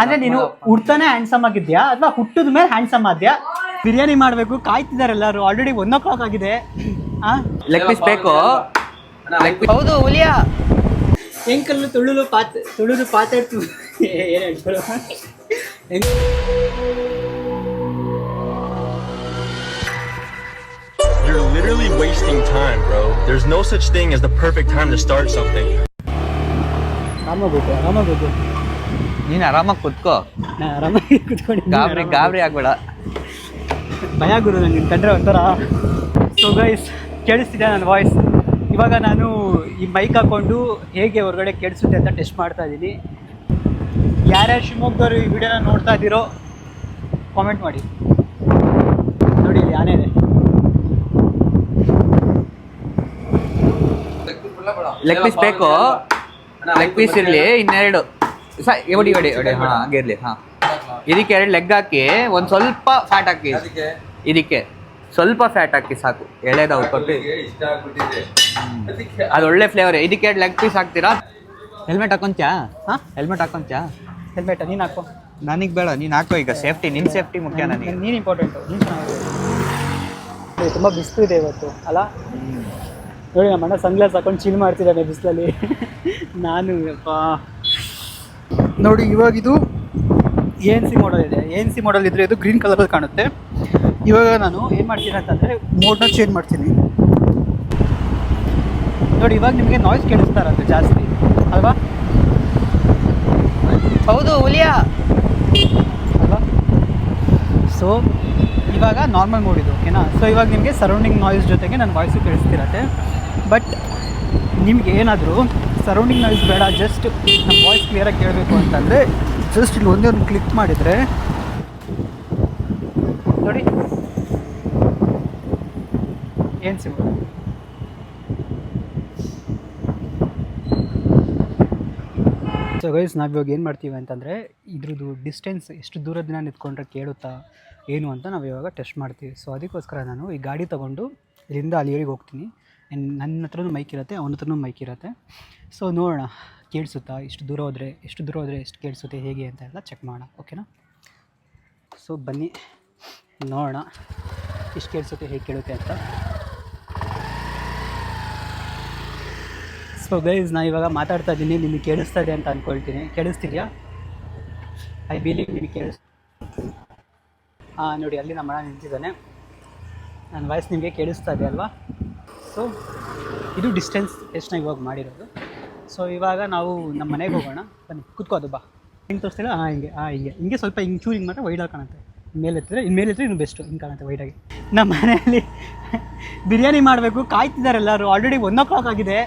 ಅಂದ್ರೆ ನೀನು ಹುಡ್ತಾನೆ ಹ್ಯಾಂಡ್ಸಮ್ ಆಗಿದ್ಯಾ ಅಥವಾ ಹುಟ್ಟಿದ ಮೇಲೆ ಹ್ಯಾಂಡ್ಸಮ್ ಆದ್ಯಾ? ಬಿರಿಯಾನಿ ಮಾಡ್ಬೇಕು ಕಾಯ್ತಿದ್ದಾರೆ ಎಲ್ಲರೂ. ಆಲ್ರೆಡಿ 1 o'clock ಆಗಿದೆ. ಲೆಗ್ ಪೀಸ್ ಬೇಕು. ಹೌದು ಹುಲಿಯಾ ಎಂಕಲ್ಲು ತುಳುದು ಪಾತ್ರೆ ಏನು ಹೇಳ್ಕೊಳ್ಳೋ. You're literally wasting time, bro. There's no such thing as the perfect time to start something. ಆರಾಮಾಗೋದು. ನೀನ್ ಆರಾಮಾಗಿ ಕುತ್ಕೋ. ನಾನು ಆರಾಮಾಗಿ ಕುತ್ಕೊಂಡು ಗಾಬರಿ ಆಗ್ಬೇಡ. ಭಯ ಗುರು ನನಗೆ ಕಂಡ್ರೆ ಒಂಥರ. ಸೊ ಗೈಸ್, ಕೇಳಿಸ್ತಿದೆ ನನ್ನ ವಾಯ್ಸ್. ಇವಾಗ ನಾನು ಈ ಮೈಕ್ ಹಾಕ್ಕೊಂಡು ಹೇಗೆ ಹೊರಗಡೆ ಕೇಳಿಸುತ್ತೆ ಅಂತ ಟೆಸ್ಟ್ ಮಾಡ್ತಾ ಇದ್ದೀನಿ. ಯಾರ್ಯಾರು ಶಿವಮೊಗ್ಗದವರು ಈ ವಿಡಿಯೋನ ನೋಡ್ತಾ ಇದ್ದೀರೋ ಕಾಮೆಂಟ್ ಮಾಡಿ. ನೋಡಿ ಇಲ್ಲಿ ಆನೆ ಇದೆ. ಲೆಗ್ ಪೀಸ್ ಬೇಕು. ಲೆಗ್ ಪೀಸ್ ಇರ್ಲಿ. ಇನ್ನೆರಡು ಹೊಡಿ ಹಾ ಹಂಗೆ ಇರ್ಲಿ. ಹಾ ಇದಕ್ಕೆ 2 ಲೆಗ್ ಹಾಕಿ ಒಂದ್ ಸ್ವಲ್ಪ ಫ್ಯಾಟ್ ಹಾಕಿ. ಇದಕ್ಕೆ ಸ್ವಲ್ಪ ಫ್ಯಾಟ್ ಹಾಕಿ ಸಾಕು. ಎಳೆದವು ಕೊಟ್ಟು ಅದು ಒಳ್ಳೆ ಫ್ಲೇವರ್. ಇದಕ್ಕೆ 2 ಲೆಗ್ ಪೀಸ್ ಹಾಕ್ತೀರಾ? ಹೆಲ್ಮೆಟ್ ಹಾಕೊಂತ್ಯಾ? ಹೆಲ್ಮೆಟ್ ಹಾಕೊಂತ್ಯಾ? ಹೆಲ್ಮೆಟ್ ನೀನು ಹಾಕೋ. ನನಗೆ ಬೇಡ, ನೀನು ಹಾಕೋ. ಈಗ ಸೇಫ್ಟಿ, ನಿನ್ನ ಸೇಫ್ಟಿ ಮುಖ್ಯ ನನಗೆ. ನೀನು ಇಂಪಾರ್ಟೆಂಟು. ತುಂಬ ಬಿಸಿಲಿದೆ ಇವತ್ತು ಅಲ್ಲ? ನೋಡಿ ನಮ್ಮ ಅಣ್ಣ ಸನ್ಗ್ಲಾಸ್ ಹಾಕೊಂಡು ಚಿಲ್ ಮಾಡ್ತಿದ್ದಾನೆ ಬಿಸಿಲಲ್ಲಿ. ನಾನು ನೋಡಿ ಇವಾಗ ಇದು ANC ಮಾಡಲ್ ಇದೆ. ANC ಮಾಡಲ್ ಇದ್ದರೆ ಇದು ಗ್ರೀನ್ ಕಲರಲ್ಲಿ ಕಾಣುತ್ತೆ. ಇವಾಗ ನಾನು ಏನು ಮಾಡ್ತೀನಿ ಅಂತಂದರೆ ಮೋಡ್ನ ಚೇಂಜ್ ಮಾಡ್ತೀನಿ. ನೋಡಿ ಇವಾಗ ನಿಮಗೆ ನಾಯ್ಸ್ ಕೇಳಿಸ್ತಾ ಇರುತ್ತೆ ಜಾಸ್ತಿ ಅಲ್ವಾ? ಹೌದು ಹುಲಿಯಾ ಅಲ್ವಾ? ಸೊ ಇವಾಗ ನಾರ್ಮಲ್ ಮೋಡಿದು, ಓಕೆನಾ? ಸೊ ಇವಾಗ ನಿಮಗೆ ಸರೌಂಡಿಂಗ್ ನಾಯ್ಸ್ ಜೊತೆಗೆ ನನ್ನ ವಾಯ್ಸು ಕೇಳಿಸ್ತಿರತ್ತೆ. ಬಟ್ ನಿಮ್ಗೆ ಏನಾದರೂ ಸರೌಂಡಿಂಗ್ ನಾಯ್ಸ್ ಬೇಡ, ಜಸ್ಟ್ ನಮ್ಮ ವಾಯ್ಸ್ ಕ್ಲಿಯರಾಗಿ ಕೇಳಬೇಕು ಅಂತಂದರೆ ಜಸ್ಟ್ ಇಲ್ಲಿ ಒಂದೇ ಒಂದು ಕ್ಲಿಕ್ ಮಾಡಿದರೆ ನೋಡಿ ಏನು ಸಿಗೋದು. ಸೊ ಗೈಸ್, ನಾವಿವಾಗ ಏನು ಮಾಡ್ತೀವಿ ಅಂತಂದರೆ ಇದ್ರದ್ದು ಡಿಸ್ಟೆನ್ಸ್ ಎಷ್ಟು ದೂರದಿಂದ ನಿಂತ್ಕೊಂಡ್ರೆ ಕೇಳುತ್ತಾ ಏನು ಅಂತ ನಾವು ಇವಾಗ ಟೆಸ್ಟ್ ಮಾಡ್ತೀವಿ. ಸೊ ಅದಕ್ಕೋಸ್ಕರ ನಾನು ಈ ಗಾಡಿ ತೊಗೊಂಡು ಇಲ್ಲಿಂದ ಅಲ್ಲಿವರೆಗೆ ಹೋಗ್ತೀನಿ. ನನ್ನ ಹತ್ರನೂ ಮೈಕ್ ಇರುತ್ತೆ, ಅವನ ಹತ್ರನೂ ಮೈಕ್ ಇರುತ್ತೆ. ಸೊ ನೋಡೋಣ ಕೇಳಿಸುತ್ತಾ, ಎಷ್ಟು ದೂರ ಹೋದರೆ ಎಷ್ಟು ಕೇಳಿಸುತ್ತೆ ಹೇಗೆ ಅಂತ ಎಲ್ಲ ಚೆಕ್ ಮಾಡೋಣ, ಓಕೆನಾ? ಸೊ ಬನ್ನಿ ನೋಡೋಣ ಎಷ್ಟು ಕೇಳಿಸುತ್ತೆ, ಹೇಗೆ ಕೇಳುತ್ತೆ ಅಂತ. ಸೊ ಗೈಸ್, ನಾನು ಇವಾಗ ಮಾತಾಡ್ತಾ ಇದ್ದೀನಿ, ನಿಮಗೆ ಕೇಳಿಸ್ತಾ ಇದೆ ಅಂತ ಅಂದ್ಕೊಳ್ತೀನಿ. ಕೇಳಿಸ್ತಿದೆಯಾ? ಐ ಬಿಲೀವ್ ನಿಮಗೆ ನೋಡಿ ಅಲ್ಲಿ ನಮ್ಮ ಅಣ್ಣ ನಿಂತಿದ್ದಾನೆ. ನನ್ನ ವಾಯ್ಸ್ ನಿಮಗೆ ಕೇಳಿಸ್ತಾ ಇದೆ ಅಲ್ವಾ? ಸೊ ಇದು ಡಿಸ್ಟೆನ್ಸ್ ಟೆಸ್ಟ್ ನಾವು ಇವಾಗ ಮಾಡಿರೋದು. ಸೊ ಇವಾಗ ನಾವು ನಮ್ಮ ಮನೆಗೆ ಹೋಗೋಣ. ಬನ್ನಿ ಕೂತ್ಕೋದು ಬಾ. ಹಿಂಗೆ ತೋರಿಸ್ತಿಲ್ಲ? ಹಿಂಗೆ ಸ್ವಲ್ಪ ಚೂರು ಹಿಂಗೆ ಮಾತ್ರ ವೈಡಾಗಿ ಕಾಣುತ್ತೆ. ಮೇಲೆ ಎತ್ತಿದ್ರೆ ಇನ್ನೂ ಬೆಸ್ಟು. ಹಿಂಗೆ ಕಾಣುತ್ತೆ ವೈಡಾಗಿ. ನಮ್ಮ ಮನೆಯಲ್ಲಿ ಬಿರಿಯಾನಿ ಮಾಡಬೇಕು ಕಾಯ್ತಿದ್ದಾರೆ ಎಲ್ಲರೂ. ಆಲ್ರೆಡಿ 1 o'clock ಆಗಿದೆ.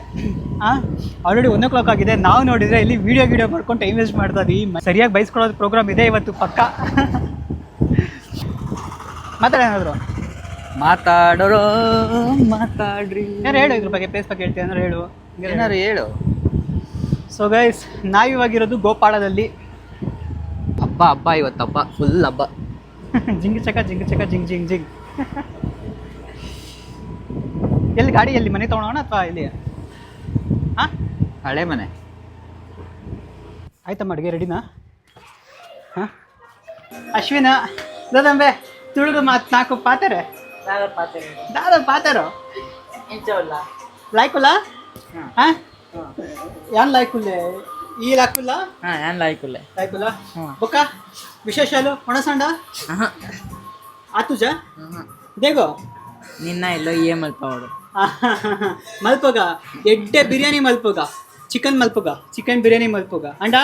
ಆಲ್ರೆಡಿ 1 o'clock ಆಗಿದೆ. ನಾವು ನೋಡಿದರೆ ಇಲ್ಲಿ ವೀಡಿಯೋ ಮಾಡ್ಕೊಂಡು ಟೈಮ್ ವೇಸ್ಟ್ ಮಾಡ್ತಾ ಇದ್ದೀವಿ. ಸರಿಯಾಗಿ ಬೈಸ್ಕೊಳ್ಳೋದು ಪ್ರೋಗ್ರಾಮ್ ಇದೆ ಇವತ್ತು ಪಕ್ಕ. ಮಾತಾಡೋರು ಮಾತಾಡ್ರಿ. ಯಾರು ಹೇಳು ಇದ್ರ ಬಗ್ಗೆ, ಪ್ಲೇಸ್ ಬಗ್ಗೆ ಹೇಳ್ತೀವಿ ಅಂದ್ರೆ ಹೇಳು, ಏನಾರು ಹೇಳು. ಸೊ ಗೈಸ್, ನಾವಿವಾಗಿರೋದು ಗೋಪಾಳದಲ್ಲಿ. ಹಬ್ಬ ಇವತ್ತು ಹಬ್ಬ, ಫುಲ್ ಹಬ್ಬ. ಜಿಂಗ್ ಚಕ ಜಿಂಗ್. ಎಲ್ಲಿ ಗಾಡಿ, ಎಲ್ಲಿ ಮನೆ ತೊಗೊಳೋಣ ಅಥವಾ ಇಲ್ಲಿ? ಹಳೆ ಮನೆ. ಆಯ್ತಮ್ಮ, ಅಡುಗೆ ರೆಡಿನಾ? ಅಶ್ವಿನ ದಾದಂಬೆ ತುಳುಗು ಮಾತು 4 ಪಾತಾರೆ ದಾದ ಪಾತಾರೋ ಲಾಯ್ಕುಲ್ಲ. ಯಾನ್ ಲಾಯ್ಕುಲ್ಲೆ ಈ ಲಾಯ್ಕುಲ್ಲ ಲಾಯ್ಕುಲ್ಲ ಬೊಕ್ಕ ವಿಶೇಷಾಲು ಒಣಸಂಡ ಆತುಜ ದೇಗೋ ನಿನ್ನ ಎಲ್ಲೋ ಮಲ್ಪೋಡು ಮಲ್ಪೋಗ ಎಡ್ಡೆ ಬಿರಿಯಾನಿ ಮಲ್ಪೋಗ ಚಿಕನ್ ಬಿರಿಯಾನಿ ಮಲ್ಪೋಗ ಅಂಡ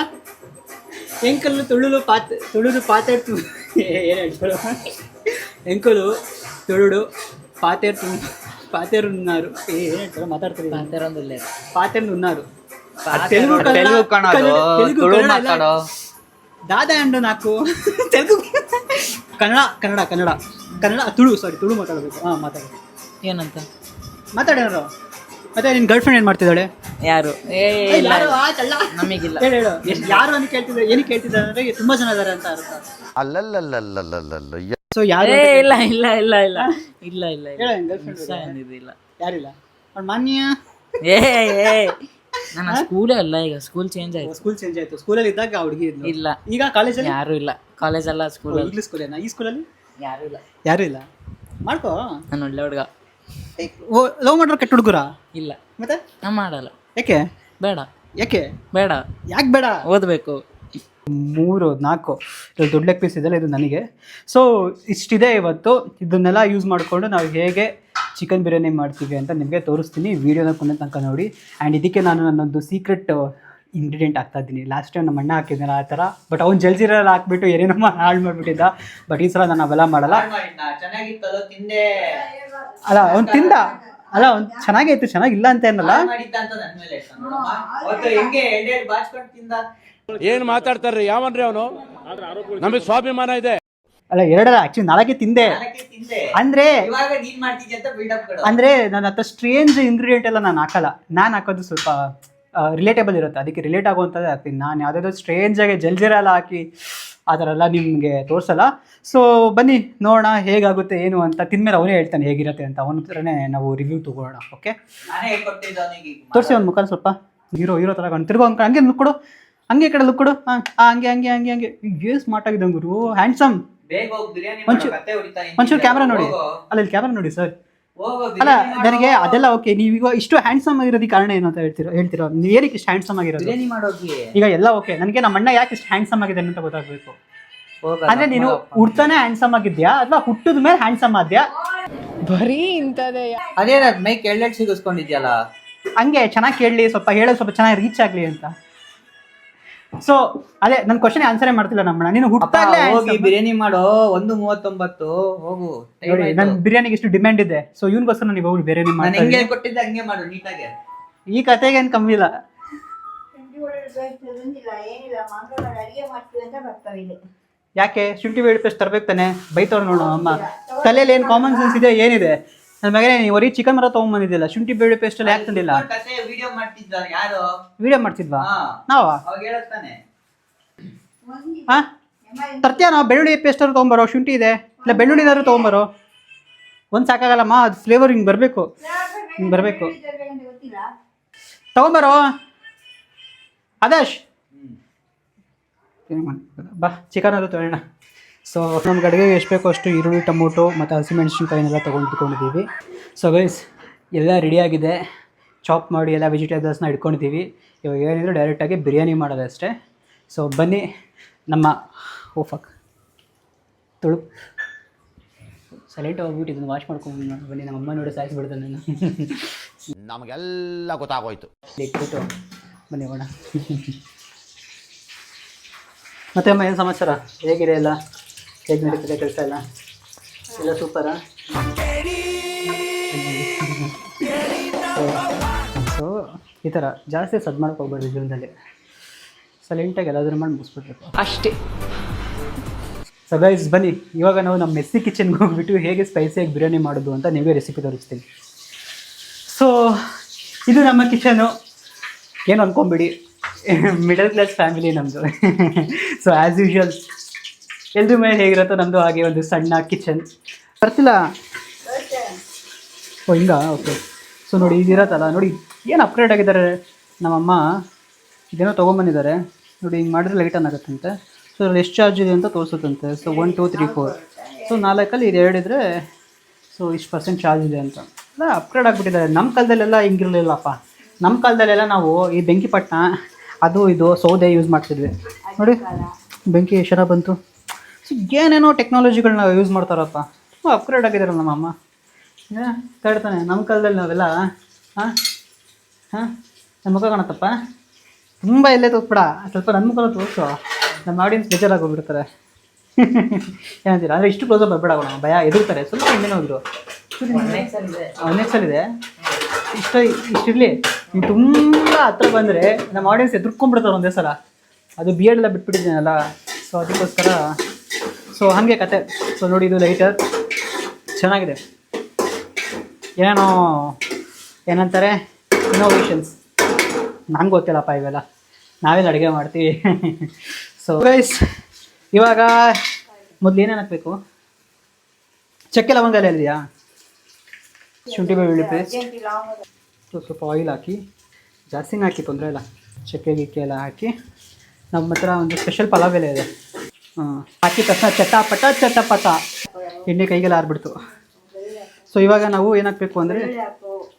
ಎಂಕಲ್ಲು ತುಳುದು ಪಾತ್ರೆ ಏನು ಹೇಳ್ಕೊಳ್ಳೋ. ಎಂಕಲು ತುಳುಡು పాతేరు ఉన్నారు. ఏంటో మాట్లాడుతుంది. పాతేరు ఉన్నారు. తెలుగు దాదా అండు నాకు తెలుగు ಕನ್ನಡ ತುಳು ಮಾತಾಡಬೇಕು. ಏನಂತ ಮಾತಾಡ್ಯಾರ? ಮತ್ತೆ ನಿನ್ನ ಗರ್ಲ್ ಫ್ರೆಂಡ್ ಏನು ಮಾಡ್ತಿದ್ದಾಳೆ? ಯಾರು? ನಮಗಿಲ್ಲ. ಹೇಳು ಯಾರು ಅಂತ ಕೇಳ್ತಿದ್ದಾರೆ. ಏನಕ್ಕೆ ಕೇಳ್ತಿದ್ದಾರೆ ಅಂದರೆ ತುಂಬ ಜನ ಇದ್ದಾರೆ ಅಂತ ಅರ್ಥ. ಸೊ ಯಾರು? ಇಲ್ಲ ಹೇಳ ಗರ್ಲ್ ಫ್ರೆಂಡ್ ಯಾರಿಲ್ಲ. ಅವ್ನು ಮಾನ್ಯ ನನ್ನ ಸ್ಕೂಲೇ ಅಲ್ಲ, ಈಗ ಸ್ಕೂಲ್ ಚೇಂಜ್ ಆಯ್ತು. ಸ್ಕೂಲ್ ಚೇಂಜ್ ಆಯ್ತು. ಸ್ಕೂಲಲ್ಲಿ ಇದ್ದಾಗ ಹುಡುಗಿ ಇದ್ಲು. ಇಲ್ಲ, ಈಗ ಕಾಲೇಜಲ್ಲಿ ಯಾರು ಇಲ್ಲ. ಕಾಲೇಜ್ ಅಲ್ಲ, ಸ್ಕೂಲಲ್ಲಿ ಈಗಲೂ ಸ್ಕೂಲೇನಾ? ಈ ಸ್ಕೂಲಲ್ಲಿ ಯಾರು ಇಲ್ಲ. ಯಾರು ಇಲ್ಲ. ಮಾಡ್ಕೋ. ನಾನು ಒಳ್ಳೆ ಹುಡುಗ. ಲವ್ ಮಾಡ್ರೆ ಕೆಟ್ಟ ಹುಡುಗರ? ಇಲ್ಲ, ಮತ್ತೆ ನಾನು ಮಾಡಲ್ಲ. ಯಾಕೆ? ಬೇಡ. ಯಾಕೆ ಬೇಡ. ಯಾಕೆ ಬೇಡ? ಓದಬೇಕು. 3 4 ಇದು ದೊಡ್ಡ ಲೆಗ್ ಪೀಸ್ ಇದೆಲ್ಲ, ಇದು ನನಗೆ. ಸೊ ಇಷ್ಟಿದೆ ಇವತ್ತು. ಇದನ್ನೆಲ್ಲ ಯೂಸ್ ಮಾಡಿಕೊಂಡು ನಾವು ಹೇಗೆ ಚಿಕನ್ ಬಿರಿಯಾನಿ ಮಾಡ್ತೀವಿ ಅಂತ ನಿಮಗೆ ತೋರಿಸ್ತೀನಿ. ವೀಡಿಯೋನ ಕೊನೆ ತನಕ ನೋಡಿ. ಆ್ಯಂಡ್ ಇದಕ್ಕೆ ನಾನು ನನ್ನೊಂದು ಸೀಕ್ರೆಟ್ ಇಂಗ್ರೀಡಿಯೆಂಟ್ ಹಾಕ್ತಾ ಇದ್ದೀನಿ. ಲಾಸ್ಟ್ ಟೈಮ್ ನಮ್ಮ ಅಣ್ಣ ಹಾಕಿದ್ದಾನೆ ಆ ಥರ, ಬಟ್ ಅವ್ನು ಜಲ್ಜಿರೆಲ್ಲ ಹಾಕ್ಬಿಟ್ಟು ಏನೇನೋ ಹಾಳು ಮಾಡಿಬಿಟ್ಟಿದ್ದ. ಬಟ್ ಈ ಸಲ ನಾನು ಅವೆಲ್ಲ ಮಾಡಲ್ಲ. ಚೆನ್ನಾಗಿತ್ತಲ್ಲ, ತಿಂದೆ. ಅಲ್ಲ ಅವ್ನು ತಿಂದ, ಅಲ್ಲ ಅವ್ನು ಚೆನ್ನಾಗಿತ್ತು, ಚೆನ್ನಾಗಿಲ್ಲ ಅಂತ ಏನಲ್ಲ. ಏನ್ ಮಾತಾಡ್ತಾರ್ರಿ? ಯಾವನ್ರಿ ಅವನು? ನಮಗೆ ಸ್ವಾಭಿಮಾನ ಇದೆ. ಅಲ್ಲ ಎರಡಲ್ಲ, ಆಕ್ಚುಲಿ 4 ತಿಂದೆ. ಅಂದ್ರೆ ನನ್ನ ಹತ್ರ ಸ್ಟ್ರೇಂಜ್ ಇಂಗ್ರೀಡಿಯೆಂಟ್ ಎಲ್ಲ ನಾನು ಹಾಕಲ್ಲ. ನಾನು ಹಾಕೋದು ಸ್ವಲ್ಪ ರಿಲೇಟೇಬಲ್ ಇರುತ್ತೆ, ಅದಕ್ಕೆ ರಿಲೇಟ್ ಆಗುವಂಥದ್ದು ಹಾಕ್ತೀನಿ. ನಾನು ಯಾವುದಾದ್ರು ಸ್ಟ್ರೇಂಜಾಗಿ ಜಲ್ಜಿರ ಎಲ್ಲ ಹಾಕಿ ಆ ಥರ ಎಲ್ಲ ನಿಮಗೆ ತೋರಿಸಲ್ಲ. ಸೊ ಬನ್ನಿ ನೋಡೋಣ ಹೇಗಾಗುತ್ತೆ ಏನು ಅಂತ. ತಿಂದ್ಮೇಲೆ ಅವನೇ ಹೇಳ್ತಾನೆ ಹೇಗಿರುತ್ತೆ ಅಂತ. ಅವನ ಹತ್ರನೇ ನಾವು ರಿವ್ಯೂ ತೊಗೊಳ್ಳೋಣ. ಓಕೆ, ತೋರಿಸಿ ಅವ್ನ ಮುಖ ಸ್ವಲ್ಪ ಹೀರೋ ಥರ ಕಾಣ್. ತಿರ್ಗೋ ಹಂಗೆ ಲುಕ್ ಕೊಡು, ಹಂಗೆ ಕಡೆ ಲುಕ್ ಕೊಡು. ಹಂಗೆ ಹಂಗೆ ಹಂಗೆ ಹಂಗೆ ಏನು ಸ್ಮಾರ್ಟ್ ಆಗಿದೆ ಗುರು, ಹ್ಯಾಂಡ್ಸಮ್. ಒಂಚೂರು ಕ್ಯಾಮ್ರಾ ನೋಡಿ, ಅಲ್ಲ ಇಲ್ಲಿ ಕ್ಯಾಮ್ರಾ ನೋಡಿ ಸರ್. ಅಲ್ಲ ನನಗೆ ಅದೆಲ್ಲ ಓಕೆ. ನೀವೀಗ ಇಷ್ಟು ಹ್ಯಾಂಡ್ಸಮ್ ಆಗಿರೋದಕ್ಕೆ ಕಾರಣ ಏನು ಅಂತ ಹೇಳ್ತಿರೋ ನೀವು ಏನಕ್ಕೆ ಇಷ್ಟು ಹ್ಯಾಂಡ್ಸಮ್ ಆಗಿರೋದು? ಈಗ ಎಲ್ಲ ಓಕೆ, ನನಗೆ ನಮ್ಮ ಅಣ್ಣ ಯಾಕೆ ಇಷ್ಟು ಹ್ಯಾಂಡ್ಸಮ್ ಆಗಿದೆ ಅಂತ ಗೊತ್ತಾಗಬೇಕು. ಅಂದ್ರೆ ನೀನು ಹುಡ್ತಾನೆ ಹ್ಯಾಂಡ್ಸಮ್ ಆಗಿದ್ಯಾ ಅಥವಾ ಹುಟ್ಟಿದ ಮೇಲೆ ಹ್ಯಾಂಡ್ಸಮ್ ಆದ್ಯಾ? ಬರೀ ಇಂಥದೇ. ಅದೇ ಮೈ ಕೆಳಗೆ ಸಿಗಿಸ್ಕೊಂಡಿದ್ಯಲ್ಲ, ಹಂಗೆ ಚೆನ್ನಾಗಿ ಕೇಳಲಿ, ಸ್ವಲ್ಪ ಹೇಳೋದು ಸ್ವಲ್ಪ ಚೆನ್ನಾಗಿ ರೀಚ್ ಆಗಲಿ ಅಂತ. ಸೊ ಅದೇ ನನ್ನ ಕ್ವಶನ್ ಆನ್ಸರೇ ಮಾಡ್ತಿಲ್ಲ ನಮ್ಮಣ್ಣ. ನೀನು ಹುಟ್ಟಾಗಲೇ ಹೋಗಿ ಬಿರಿಯಾನಿ ಮಾಡೋ 1:39 ಹೋಗು. ನನ್ನ ಬಿರಿಯಾನಿಗೆ ಎಷ್ಟು ಡಿಮ್ಯಾಂಡ್ ಇದೆ. ಸೊ ಇವನ್ಗೋಸ್ಕರ ನೀವು ಹೋಗಿ ಬಿರಿಯಾನಿ ಮಾಡಿ ಹೆಂಗೆ ಕೊಟ್ಟಿದ್ದೆ ಹಂಗೆ ಮಾಡು ನೀಟಾಗಿ. ಈ ಕತೆಗೆ ಏನು ಕಮ್ಮಿ ಇಲ್ಲ. ಯಾಕೆ ಶುಂಠಿ ಬೆಳ್ಳುಳ್ಳಿ ಪೇಸ್ಟ್ ತರಬೇಕು ತಾನೆ? ಬೈತವ್ರು ನೋಡು ಅಮ್ಮ. ತಲೆಯಲ್ಲಿ ಏನು ಕಾಮನ್ ಸೆನ್ಸ್ ಇದೆ ಏನಿದೆ? ನನ್ನ ಮಗನೇ ನೀವು ಬರೀ ಚಿಕನ್ ಮರ ತೊಗೊಂಬಂದಿದ್ದಿಲ್ಲ, ಶುಂಠಿ ಬೆಳ್ಳುಳ್ಳಿ ಪೇಸ್ಟ್ ಎಲ್ಲ ಯಾಕೆ ತಂದಿಲ್ಲ? ವಿಡಿಯೋ ಮಾಡ್ತಿದ್ವಾ ನಾವ? ಹಾ ತರ್ತೀಯ? ನಾವು ಬೆಳ್ಳುಳ್ಳಿ ಪೇಸ್ಟ್ ಅವ್ರು ತೊಗೊಂಬರೋ, ಶುಂಠಿ ಇದೆ ಇಲ್ಲ ಬೆಳ್ಳುಳ್ಳಿದಾದ್ರು ತೊಗೊಂಬರೋ. ಒಂದು ಸಾಕಾಗಲ್ಲಮ್ಮ, ಅದು ಫ್ಲೇವರ್ ಹಿಂಗೆ ಬರಬೇಕು, ಹಿಂಗೆ ಬರಬೇಕು. ತೊಗೊಂಬರೋ ಆದರ್ಶ್. ಬಾ ಚಿಕನ್ ಅದು ತೊಗೊಳ್ಳೋಣ. ಸೊ ನಮ್ಗೆ ಅಡುಗೆಗೆ ಎಷ್ಟು ಬೇಕೋ ಅಷ್ಟು ಈರುಳ್ಳಿ, ಟೊಮೊಟೊ ಮತ್ತು ಹಸಿಮೆಣಸಿನ್ಕಾಯಿನೆಲ್ಲ ತೊಗೊಂಡಿದ್ದೀವಿ. ಸೊ ಗೈಸ್ ಎಲ್ಲ ರೆಡಿಯಾಗಿದೆ. ಚಾಪ್ ಮಾಡಿ ಎಲ್ಲ ವೆಜಿಟೇಬಲ್ಸ್ನ ಇಟ್ಕೊಂಡಿದ್ದೀವಿ. ಇವಾಗ ಏನಿದ್ರು ಡೈರೆಕ್ಟಾಗಿ ಬಿರಿಯಾನಿ ಮಾಡೋದಷ್ಟೇ. ಸೊ ಬನ್ನಿ ನಮ್ಮ ಓಫಕ್ ತುಳು ಸೈಲೆಂಟ್ ಹೋಗ್ಬಿಟ್ಟು ಇದನ್ನು ವಾಶ್ ಮಾಡ್ಕೊಂಡು ಬನ್ನಿ. ನಮ್ಮ ಅಮ್ಮ ನೋಡಿ ಸಾಯಿಸ್ಬಿಡ್ತಾನೆ ನಾನು. ನಮಗೆಲ್ಲ ಗೊತ್ತಾಗೋಯ್ತು. ಇಟ್ಬಿಟ್ಟು ಬನ್ನಿ ಹೋಗೋಣ. ಮತ್ತೆ ಅಮ್ಮ ಏನು ಸಮಾಚಾರ? ಹೇಗಿದೆ ಎಲ್ಲ? ಹೇಗೆ ನಡೀತಿದೆ ಕೆಲಸ ಎಲ್ಲ? ಎಲ್ಲ ಸೂಪರಾ? ಸೊ ಈ ಥರ ಜಾಸ್ತಿ ಸದ್ ಮಾಡೋಕೆ ಹೋಗ್ಬಾರ್ದು ಜೀವನದಲ್ಲಿ. ಸೈಲೆಂಟಾಗಿ ಎಲ್ಲಾದ್ರೂ ಮಾಡಿ ಮುಗಿಸ್ಬಿಡ್ಬೇಕು ಅಷ್ಟೇ. ಸೊ ಗೈಸ್ ಬನ್ನಿ, ಇವಾಗ ನಾವು ನಮ್ಮ ಮೆಸ್ಸಿ ಕಿಚನ್ಗೆ ಹೋಗ್ಬಿಟ್ಟು ಹೇಗೆ ಸ್ಪೈಸಿಯಾಗಿ ಬಿರಿಯಾನಿ ಮಾಡೋದು ಅಂತ ನಿಮಗೆ ರೆಸಿಪಿ ತೋರಿಸ್ತೀನಿ. ಸೊ ಇದು ನಮ್ಮ ಕಿಚನು. ಏನು ಅಂದ್ಕೊಂಬಿಡಿ, ಮಿಡಲ್ ಕ್ಲಾಸ್ ಫ್ಯಾಮಿಲಿ ನಮ್ಮದು. ಸೊ ಆ್ಯಸ್ ಯೂಶ್ವಲ್ ಎಲ್ರ ಮೇಲೆ ಹೇಗಿರುತ್ತೋ ನಮ್ಮದು ಹಾಗೆ ಒಂದು ಸಣ್ಣ ಕಿಚನ್. ಬರ್ತಿಲ್ಲ ಓ ಹಿಂಗ ಓಕೆ. ಸೊ ನೋಡಿ ಇದಿರತ್ತಲ್ಲ, ನೋಡಿ ಏನು ಅಪ್ಗ್ರೇಡ್ ಆಗಿದ್ದಾರೆ ನಮ್ಮಮ್ಮ. ಇದೇನೋ ತೊಗೊಂಬಂದಿದ್ದಾರೆ ನೋಡಿ, ಹಿಂಗೆ ಮಾಡಿದ್ರೆ ಲೈಟ್ ಆನ್ ಆಗುತ್ತಂತೆ. ಸೊ ಅದ್ರಲ್ಲಿ ಎಷ್ಟು ಚಾರ್ಜ್ ಇದೆ ಅಂತ ತೋರಿಸುತ್ತಂತೆ. ಸೊ 1 2 3 4. ಸೊ 4ಅಲ್ಲಿ ಇದು 2 ಇದ್ದರೆ ಸೊ ಇಷ್ಟು % ಚಾರ್ಜ್ ಇದೆ ಅಂತ. ಎಲ್ಲ ಅಪ್ಗ್ರೇಡ್ ಆಗಿಬಿಟ್ಟಿದ್ದಾರೆ. ನಮ್ಮ ಕಾಲದಲ್ಲೆಲ್ಲ ಹಿಂಗಿರಲಿಲ್ಲಪ್ಪ. ನಮ್ಮ ಕಾಲದಲ್ಲೆಲ್ಲ ನಾವು ಈ ಬೆಂಕಿಪಟ್ಟಣ ಅದು ಇದು ಸೌದೆ ಯೂಸ್ ಮಾಡ್ತಿದ್ವಿ. ನೋಡಿ ಬೆಂಕಿ ಎಷ್ಟರ ಬಂತು. ಸೊ ಏನೇನೋ ಟೆಕ್ನಾಲಜಿಗಳನ್ನ ಯೂಸ್ ಮಾಡ್ತಾರಪ್ಪ. ತುಂಬ ಅಪ್ಗ್ರೇಡ್ ಆಗಿದ್ದಾರಲ್ಲ ನಮ್ಮಮ್ಮ. ತಡ್ತಾನೆ. ನಮ್ಮ ಕಾಲದಲ್ಲಿ ನಾವೆಲ್ಲ ಹಾಂ ನನ್ನ ಮುಖ ಕಾಣುತ್ತಪ್ಪ. ತುಂಬ ಎಲ್ಲೇ ತೋರಿಸ್ಬೇಡ, ಸ್ವಲ್ಪ ನನ್ನ ಮುಖ ತೋರಿಸು. ನಮ್ಮ ಆಡಿಯನ್ಸ್ ಬೇಜಾರಾಗಿ ಹೋಗ್ಬಿಡ್ತಾರೆ. ಏನಂತೀರ? ಅಂದರೆ ಇಷ್ಟು ಕ್ಲೋಸಪ್ ಬರಬೇಡ, ಭಯ ಎದುರ್ತಾರೆ. ಸ್ವಲ್ಪ ಇನ್ನೇನೋ ಹೋದ್ರು ನೆಕ್ಸಲ್ಲಿದೆ. ಇಷ್ಟಿರಲಿ. ನೀವು ತುಂಬ ಹತ್ರ ಬಂದರೆ ನಮ್ಮ ಆಡಿಯನ್ಸ್ ಎದುರ್ಕೊಂಡ್ಬಿಡ್ತಾರೆ ಒಂದೇ ಸಲ. ಅದು ಬಿ ಎಡ್ ಎಲ್ಲ ಬಿಟ್ಬಿಟ್ಟಿದ್ದೀನಲ್ಲ, ಸೊ ಅದಕ್ಕೋಸ್ಕರ. ಸೊ ಹಾಗೆ ಕತೆ. ಸೊ ನೋಡಿ ಇದು ಲೈಟರ್ ಚೆನ್ನಾಗಿದೆ. ಏನೇನೋ ಏನಂತಾರೆ ಇನ್ನೋವೇಷನ್ಸ್, ನಂಗೆ ಗೊತ್ತಿಲ್ಲಪ್ಪ ಇವೆಲ್ಲ. ನಾವೆಲ್ಲ ಅಡುಗೆ ಮಾಡ್ತೀವಿ. ಸೊ ಗೈಸ್ ಇವಾಗ ಮೊದಲು ಏನೇನು ಹಾಕಬೇಕು? ಚಕ್ಕೆ ಲವಂಗ ಎಲ್ಲ ಇದೆಯಾ? ಶುಂಠಿ ಬೆಳ್ಳುಳ್ಳಿ ಪೇಸ್ಟ್, ಸ್ವಲ್ಪ ಆಯಿಲ್ ಹಾಕಿ ಜಾಸ್ತಿನೇ ಹಾಕಿ ತೊಂದರೆ ಇಲ್ಲ. ಚಕ್ಕೆ ಗಿಕ್ಕೆ ಎಲ್ಲ ಹಾಕಿ ನಮ್ಮ ಹತ್ರ ಒಂದು ಸ್ಪೆಷಲ್ ಪಲಾವ್ ಎಲೆ ಇದೆ. ಹಾಕಿದ ತಕ್ಷಣ ಚಟಪಟ ಎಣ್ಣೆ ಕೈಗೆಲ್ಲ ಆರ್ಬಿಡ್ತು. ಸೊ ಇವಾಗ ನಾವು ಏನು ಹಾಕಬೇಕು ಅಂದರೆ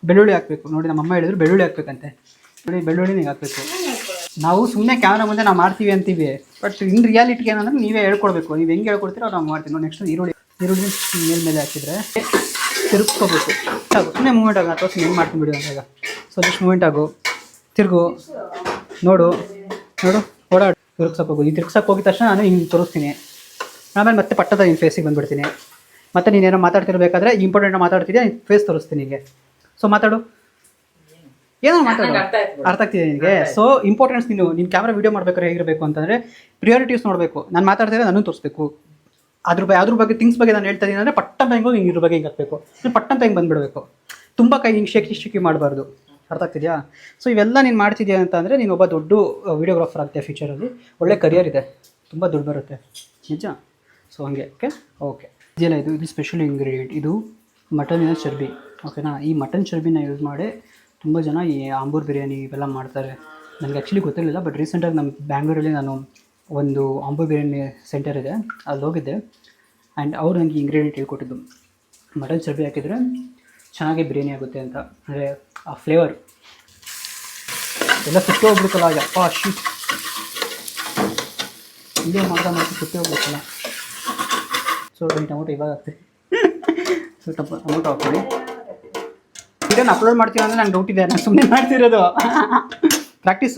ಬೆಳ್ಳುಳ್ಳಿ ಹಾಕಬೇಕು. ನೋಡಿ ನಮ್ಮಮ್ಮ ಹೇಳಿದ್ರು ಬೆಳ್ಳುಳ್ಳಿ ಹಾಕ್ಬೇಕಂತೆ. ಬೆಳ್ಳುಳ್ಳಿ ನೀವು ಹಾಕಬೇಕು. ನಾವು ಸುಮ್ಮನೆ ಕ್ಯಾಮ್ರಾ ಮುಂದೆ ನಾವು ಮಾಡ್ತೀವಿ ಅಂತೀವಿ, ಬಟ್ ಇನ್ ರಿಯಾಲಿಟಿಗೆ ಏನಂದ್ರೆ ನೀವೇ ಹೇಳ್ಕೊಡ್ಬೇಕು. ನೀವು ಹೆಂಗೆ ಹೇಳ್ಕೊಡ್ತೀರೋ ನಾವು ಮಾಡ್ತೀವಿ. ನೋಡಿ ನೆಕ್ಸ್ಟ್ ಈರುಳ್ಳಿ ಮೇಲೆ ಹಾಕಿದರೆ ತಿರುಗಿಸ್ಕೋಬೇಕು. ಸಾಕು, ಸುಮ್ಮನೆ ಮೂವ್ಮೆಂಟ್ ಆಗೋ ಅಥವಾ ಹೆಂಗೆ ಮಾಡ್ತೀನಿ ಬಿಡಿ ಅಂದಾಗ. ಸೊ ನೆಕ್ಸ್ಟ್ ಮೂವ್ಮೆಂಟ್ ಆಗು, ತಿರುಗು, ನೋಡು ಓಡಾಡು, ತಿರುಗ್ಸಕ್ಕೆ ಹೋಗೋದು. ಈ ತಿರುಗ್ಸಕ್ಕೆ ಹೋಗಿದ ತಕ್ಷಣ ನಾನು ಹಿಂಗೆ ತೋರಿಸ್ತೀನಿ. ಆಮೇಲೆ ಮತ್ತೆ ಪಟ್ಟದ ನಿನ್ನ ಫೇಸಿಗೆ ಬಂದುಬಿಡ್ತೀನಿ. ಮತ್ತು ನೀನೇನೋ ಮಾತಾಡ್ತಿರ್ಬೇಕಾದ್ರೆ ಇಂಪಾರ್ಟೆಂಟ್ ಮಾತಾಡ್ತಿದ್ಯಾ, ನಿನ್ನ ಫೇಸ್ ತೋರಿಸ್ತೀನಿ ಹೀಗೆ. ಸೊ ಮಾತಾಡು, ಏನೋ ಮಾತಾಡು, ಅರ್ಥ ಆಗ್ತಿದೆ ನಿನಗೆ. ಸೊ ಇಂಪಾರ್ಟೆನ್ಸ್ ನೀನು ಕ್ಯಾಮ್ರಾ ವೀಡಿಯೋ ಮಾಡ್ಬೇಕಾದ್ರೆ ಹೇಗಿರಬೇಕು ಅಂತಂದರೆ ಪ್ರಿಯಾರಿಟೀಸ್ ನೋಡಬೇಕು. ನಾನು ಮಾತಾಡ್ತಿದ್ರೆ ನಾನು ತೋರಿಸ್ಬೇಕು. ಅದ್ರ ಬಗ್ಗೆ ಥಿಂಗ್ಸ್ ಬಗ್ಗೆ ನಾನು ಹೇಳ್ತಾ ಇದ್ದೀನಿ ಅಂದರೆ ಪಟ್ಟಂತ ಹೆಂಗೋ ಹಿಂಗೆ ಇದ್ರ ಬಗ್ಗೆ ಹಿಂಗೆ ಹಾಕಬೇಕು. ಪಟ್ಟಂತ ಹಿಂಗೆ ಬಂದುಬಿಡಬೇಕು. ತುಂಬ ಕೈ ಹಿಂಗೆ ಶೇಕಿ ಮಾಡಬಾರ್ದು. ಅರ್ಥ ಆಗ್ತಿದೆಯಾ? ಸೊ ಇವೆಲ್ಲ ನೀನು ಮಾಡ್ತಿದ್ಯಾ ಅಂತ ಅಂದರೆ ನೀನು ಒಬ್ಬ ದೊಡ್ಡ ವೀಡಿಯೋಗ್ರಾಫರ್ ಆಗ್ತೀಯ. ಫ್ಯೂಚರಲ್ಲಿ ಒಳ್ಳೆ ಕರಿಯರ್ ಇದೆ, ತುಂಬ ದುಡ್ಡು ಬರುತ್ತೆ, ನಿಜ. ಸೊ ಹಂಗೆ ಓಕೆ ಇದೆಯಲ್ಲ, ಇದು ಸ್ಪೆಷಲ್ ಇಂಗ್ರೀಡಿಯೆಂಟ್. ಇದು ಮಟನಿನ ಚರ್ಬಿ, ಓಕೆನಾ? ಈ ಮಟನ್ ಚರ್ಬಿನ ಯೂಸ್ ಮಾಡಿ ತುಂಬ ಜನ ಈ ಆಂಬೂರ್ ಬಿರಿಯಾನಿ ಇವೆಲ್ಲ ಮಾಡ್ತಾರೆ. ನನಗೆ ಆ್ಯಕ್ಚುಲಿ ಗೊತ್ತಿರಲಿಲ್ಲ, ಬಟ್ ರೀಸೆಂಟಾಗಿ ನಮ್ಮ ಬ್ಯಾಂಗ್ಳೂರಲ್ಲಿ ನಾನು ಒಂದು ಆಂಬೂರ್ ಬಿರಿಯಾನಿ ಸೆಂಟರ್ ಇದೆ, ಅಲ್ಲಿ ಹೋಗಿದ್ದೆ. ಆ್ಯಂಡ್ ಅವ್ರು ನನಗೆ ಇಂಗ್ರೀಡಿಯೆಂಟ್ ಹೇಳ್ಕೊಟ್ಟಿದ್ದು, ಮಟನ್ ಚರ್ಬಿ ಹಾಕಿದರೆ ಚೆನ್ನಾಗಿ ಬಿರಿಯಾನಿ ಆಗುತ್ತೆ ಅಂತ. ಅಂದರೆ ಆ ಫ್ಲೇವರ್ ಎಲ್ಲ ಸುಟ್ಟಿ ಹೋಗ್ಬಿಡುತ್ತಲ್ಲ, ಯಪ್ಪ ಶೀಟ್ ಇಲ್ಲೇ ಮಾಡ್ತಾ ಸುಟ್ಟಿ ಹೋಗ್ಬೇಕಲ್ಲ. ಸೊ ಟೊಮೊಟೊ ಇವಾಗ ಹಾಕ್ತೀವಿ. ಸೊ ಟೊಮೊಟೊ ಹಾಕ್ಕೊಳ್ಳಿ. ಇದನ್ನು ಅಪ್ಲೋಡ್ ಮಾಡ್ತೀವಿ ಅಂದರೆ ನಂಗೆ ಡೌಟ್ ಇದೆ, ನಾನು ಸುಮ್ಮನೆ ಮಾಡ್ತಿರೋದು. ಪ್ರಾಕ್ಟೀಸ್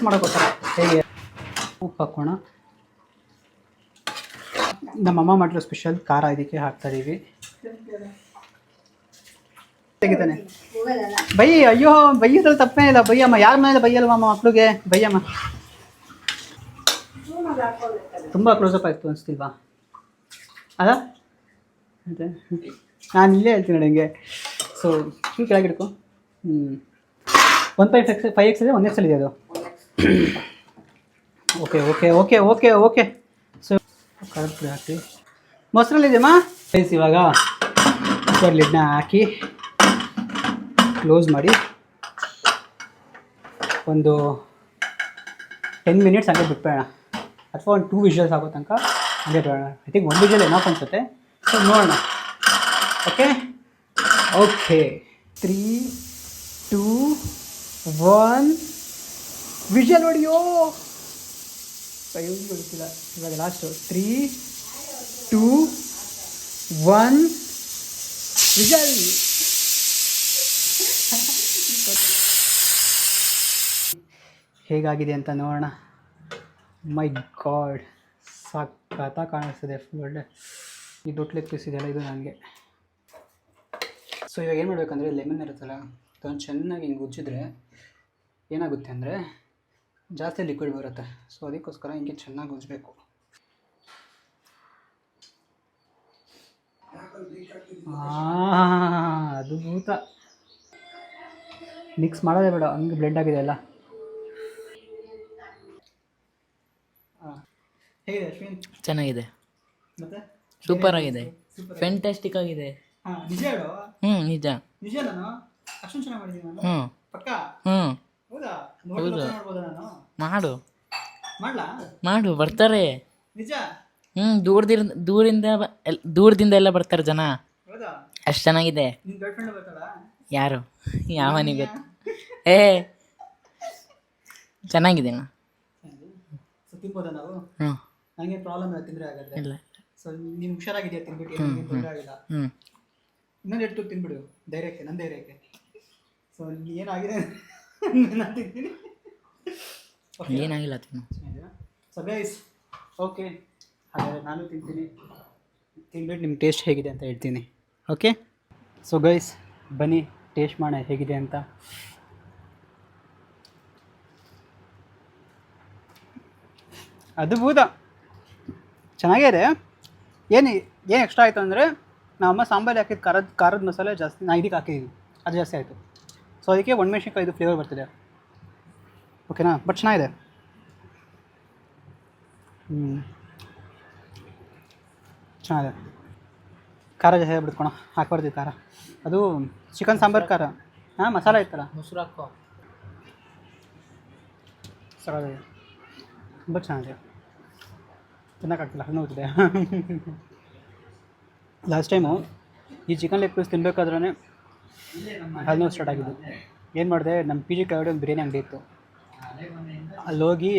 ಮಾಡೋಕ್ಕೋಸ್ಕರ. ಹೇಗೆ ಉಪ್ಪು ಹಾಕೋಣ. ನಮ್ಮಮ್ಮ ಮಾಡಿರೋ ಸ್ಪೆಷಲ್ ಖಾರ ಇದಕ್ಕೆ ಹಾಕ್ತಾಯಿದ್ದೀವಿ. ತೆಗಿತಾನೆ ಅಯ್ಯೋ ಬೈಯೋದ್ರಲ್ಲಿ ತಪ್ಪೇ ಇಲ್ಲ. ಬೈಯಮ್ಮ, ಯಾರ ಮೇಲೆ ಬೈಯಲ್ವಮ್ಮ ಮಕ್ಕಳಿಗೆ? ಬೈಯಮ್ಮ. ತುಂಬ ಕ್ಲೋಸಪ್ ಆಯಿತು ಅನಿಸ್ತಿಲ್ವಾ? ಅದಾ ಅದೇ ನಾನು ಇಲ್ಲೇ ಹೇಳ್ತೀನಿ ನೋಡಿ ಹಿಂಗೆ. ಸೊ ನೀವು ಕೆಳಗಿಡ್ಕೊ. 1.5x ಇದೆ, 1x ಇದೆ ಅದು. ಓಕೆ. ಸೊ ಕರೆಕ್ಟ್ ಹಾಕಿ ಮೊಸರಲ್ಲಿದೆಯಮ್ಮ. ಇವಾಗ ಲಿಡ್ನ ಹಾಕಿ ಕ್ಲೋಸ್ ಮಾಡಿ ಒಂದು 10 ಮಿನಿಟ್ಸ್ ಹಂಗೆ ಬಿಟ್ಬೇಡ, ಅಥವಾ ಒಂದು 2 ವಿಷಲ್ಸ್ ಆಗೋ ತನಕ ಹಂಗೆ ಬೇಡ. ಐ ಥಿಂಕ್ 1 ವಿಷಲ್ ಏನೋ ಅನ್ಸುತ್ತೆ. ಸೊ ನೋಡೋಣ. ಓಕೆ 3, 2, 1 ವಿಷಲ್ ಹೊಡಿಯೋ. ಗೊತ್ತಿಲ್ಲ ಇವಾಗ ಲಾಸ್ಟು. 3, 2, 1 ವಿಷಲ್. ಹೇಗಾಗಿದೆ ಅಂತ ನೋಡೋಣ. ಮೈ ಗಾಡ್, ಸಖತ್ತ ಕಾಣಿಸ್ತಿದೆ, ಫುಲ್ ಒಳ್ಳೆ. ಈ ದೊಡ್ಡ ಲೆಗ್ ಪೀಸ್ ಇದೆಯಲ್ಲ, ಇದು ನನಗೆ. ಸೊ ಇವಾಗ ಏನು ಮಾಡಬೇಕಂದ್ರೆ, ಲೆಮನ್ ಇರುತ್ತಲ್ಲ ಅದನ್ನು ಚೆನ್ನಾಗಿ ಹಿಂಗೆ ಉಜ್ಜಿದ್ರೆ ಏನಾಗುತ್ತೆ ಅಂದರೆ ಜಾಸ್ತಿ ಲಿಕ್ವಿಡ್ ಬರುತ್ತೆ. ಸೊ ಅದಕ್ಕೋಸ್ಕರ ಹಿಂಗೆ ಚೆನ್ನಾಗಿ ಉಜ್ಜಬೇಕು. ಅದು ಭೂತ. ಮಿಕ್ಸ್ ಮಾಡೋದೇ ಬೇಡ, ಹಂಗೆ ಬ್ಲೆಂಡ್ ಆಗಿದೆ ಎಲ್ಲ. ಹೇಗಿದೆ ಅಶ್ವಿನ್? ಚೆನ್ನಾಗಿದೆ, ಮತ್ತೆ ಸೂಪರ್ ಆಗಿದೆ, ಫ್ಯಾಂಟಾಸ್ಟಿಕ್ ಆಗಿದೆ. ನಿಜ ಹೇಳು. ನಿಜ. ನಿಜ ನಾನು ಅಷ್ಟೊಂದು ಚೆನ್ನಾಗಿ ಮಾಡಿದ್ದೀನಿ ನಾನು. ಪಕ್ಕ? ಹೌದಾ? ನೋಡ್ಬೋದಾ ನಾನು? ಮಾಡು ಬರ್ತಾರೆ. ನಿಜ? ದೂರದಿಂದ ಎಲ್ಲ ಬರ್ತಾರೆ ಜನ. ಹೌದಾ? ಅಷ್ಟು ಚೆನ್ನಾಗಿದೆ. ನಿನ್ನ ಗರ್ಲ್ ಫ್ರೆಂಡ್ ಬರ್ತಾಳಾ? ಯಾರು? ಯಾವನಿಗೆ ಗೊತ್ತು? ಚೆನ್ನಾಗಿದೆ. ಸೊ ತಿನ್ಬೋದಾ ನಾವು? ನನಗೆ ಪ್ರಾಬ್ಲಮ್ ಇಲ್ಲ ತಿಂದರೆ ಆಗುತ್ತೆ. ಇಲ್ಲ. ಸೊ ನೀನು ಹುಷಾರಾಗಿದೆಯಾ ತಿನ್ಬಿಟ್ಟು? ಏನು ತೊಂದರೆ ಆಗಿಲ್ಲ. ಇನ್ನೊಂದು ಎಷ್ಟು ತಿನ್ಬಿಡು ಧೈರ್ಯಕ್ಕೆ, ನನ್ನ ಧೈರ್ಯಕ್ಕೆ. ಸೊ ಏನಾಗಿದೆ ನಾನು ತಿಂತೀನಿ. ಏನಾಗಿಲ್ಲ ತಿನ್ನು. ಸೊ ಗೈಸ್ ಓಕೆ, ಹಾಗಾದರೆ ನಾನು ತಿನ್ಬಿಟ್ಟು ನಿಮ್ಮ ಟೇಸ್ಟ್ ಹೇಗಿದೆ ಅಂತ ಹೇಳ್ತೀನಿ. ಓಕೆ, ಸೊ ಗೈಸ್ ಬನ್ನಿ ಟೇಸ್ಟ್ ಮಾಡೋಣ ಹೇಗಿದೆ ಅಂತ. ಅದ್ಭುತ, ಚೆನ್ನಾಗೇ ಇದೆ. ಏನು ಎಕ್ಸ್ಟ್ರಾ ಆಯಿತು ಅಂದರೆ ನಮ್ಮಮ್ಮ ಸಾಂಬಾರು ಹಾಕಿದ ಖಾರದ ಮಸಾಲೆ ಜಾಸ್ತಿ ನಾನು ಇದಕ್ಕೆ ಹಾಕಿದ್ದೀನಿ, ಅದು ಜಾಸ್ತಿ ಆಯಿತು. ಸೊ ಅದಕ್ಕೆ ಒಣಮೆಣ್ಸಿನ್ಕಾಯಿ ಇದು ಫ್ಲೇವರ್ ಬರ್ತಿದೆ. ಓಕೆನಾ? ಬಟ್ ಚೆನ್ನಾಗಿದೆ. ಚೆನ್ನಾಗಿದೆ. ಖಾರ ಜಾಸ್ತಿ ಬಿಡ್ಕೊಣ, ಹಾಕ್ಬಾರ್ದು ಖಾರ. ಅದು ಚಿಕನ್ ಸಾಂಬಾರು ಖಾರ. ಮಸಾಲ ಇತ್ತಲ್ಲ, ಮೊಸರು ಹಾಕೋ. ಸರಿ ತುಂಬ ಚೆನ್ನಾಗಿದೆ, ತಿನ್ನೋಕ್ಕಾಗ್ತಿಲ್ಲ, ಹಣ್ಣು ಹೋಗ್ತಿದೆ. ಲಾಸ್ಟ್ ಟೈಮು ಈ ಚಿಕನ್ ಲೆಗ್ ಪೀಸ್ ತಿನ್ಬೇಕಾದ್ರೇ ಹಣ್ಣು ಸ್ಟಾರ್ಟ್ ಆಗಿದ್ದು. ಏನು ಮಾಡಿದೆ, ನಮ್ಮ ಪಿ ಜಿ ಕೆಳಗಡೆ ಒಂದು ಬಿರಿಯಾನಿ ಅಂಗಡಿ ಇತ್ತು, ಅಲ್ಲೋಗಿ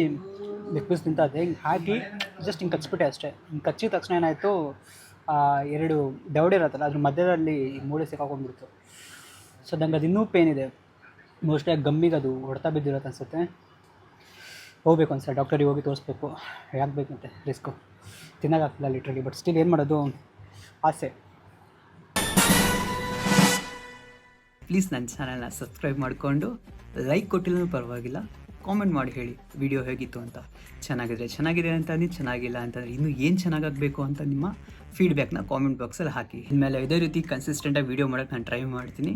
ಲೆಗ್ ಪೀಸ್ ತಿಂತಾಯಿದ್ದೆ. ಹಿಂಗೆ ಹಾಕಿ ಜಸ್ಟ್ ಹಿಂಗೆ ಕಚ್ಬಿಟ್ಟೆ ಅಷ್ಟೇ. ಹಿಂಗೆ ಕಚ್ಚಿದ ತಕ್ಷಣ ಏನಾಯಿತು, 2 ದವಡೆ ಇರುತ್ತಲ್ಲ ಅದ್ರ ಮಧ್ಯದಲ್ಲಿ ಮೂಳೆ ಸಿಕ್ಕಾಕೊಂಡ್ಬಿಡ್ತು. ಸೊ ನಂಗೆ ಅದು ಇನ್ನೂ ಪೇನ್ ಇದೆ. ಮೋಸ್ಟ್ಲಿ ಗಮ್ಮಿಗೆ ಅದು ಹೊಡ್ತಾ ಬಿದ್ದಿರುತ್ತೆ ಅನಿಸುತ್ತೆ. ಹೋಗ್ಬೇಕು ಅನ್ಸತ್ತೆ, ಡಾಕ್ಟರಿಗೆ ಹೋಗಿ ತೋರಿಸ್ಬೇಕು. ಯಾಕಬೇಕಂತೆ ರಿಸ್ಕು, ತಿನ್ನೋಕ್ಕಾಗ್ತಿಲ್ಲ ಲಿಟ್ರಲಿ. ಬಟ್ ಸ್ಟಿಲ್ ಏನು ಮಾಡೋದು, ಆಸೆ. ಪ್ಲೀಸ್ ನನ್ನ ಚಾನಲ್ನ ಸಬ್ಸ್ಕ್ರೈಬ್ ಮಾಡಿಕೊಂಡು ಲೈಕ್ ಕೊಟ್ಟಿಲ್ಲೂ ಪರವಾಗಿಲ್ಲ, ಕಾಮೆಂಟ್ ಮಾಡಿ ಹೇಳಿ ವಿಡಿಯೋ ಹೇಗಿತ್ತು ಅಂತ. ಚೆನ್ನಾಗಿದೆ ಅಂತಂದು, ಚೆನ್ನಾಗಿಲ್ಲ ಅಂತಂದರೆ ಇನ್ನೂ ಏನು ಚೆನ್ನಾಗಾಗಬೇಕು ಅಂತ ನಿಮ್ಮ ಫೀಡ್ಬ್ಯಾಕ್ನ ಕಾಮೆಂಟ್ ಬಾಕ್ಸಲ್ಲಿ ಹಾಕಿ. ಇನ್ಮೇಲೆ ಇದೇ ರೀತಿ ಕನ್ಸಿಸ್ಟೆಂಟಾಗಿ ವೀಡಿಯೋ ಮಾಡೋಕ್ಕೆ ನಾನು ಟ್ರೈ ಮಾಡ್ತೀನಿ,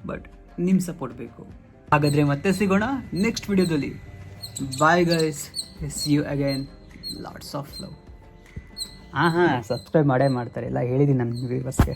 ಬಟ್ ನಿಮ್ಮ ಸಪೋರ್ಟ್ ಬೇಕು. ಹಾಗಾದರೆ ಮತ್ತೆ ಸಿಗೋಣ ನೆಕ್ಸ್ಟ್ ವಿಡಿಯೋದಲ್ಲಿ. Bye guys, see you again, lots of love. ಹಾಂ ಸಬ್ಸ್ಕ್ರೈಬ್ ಮಾಡೇ ಮಾಡ್ತಾರೆ, ಎಲ್ಲ ಹೇಳಿದ್ದೀನಿ ನನ್ನ ವ್ಯೂವರ್ಸ್ಗೆ.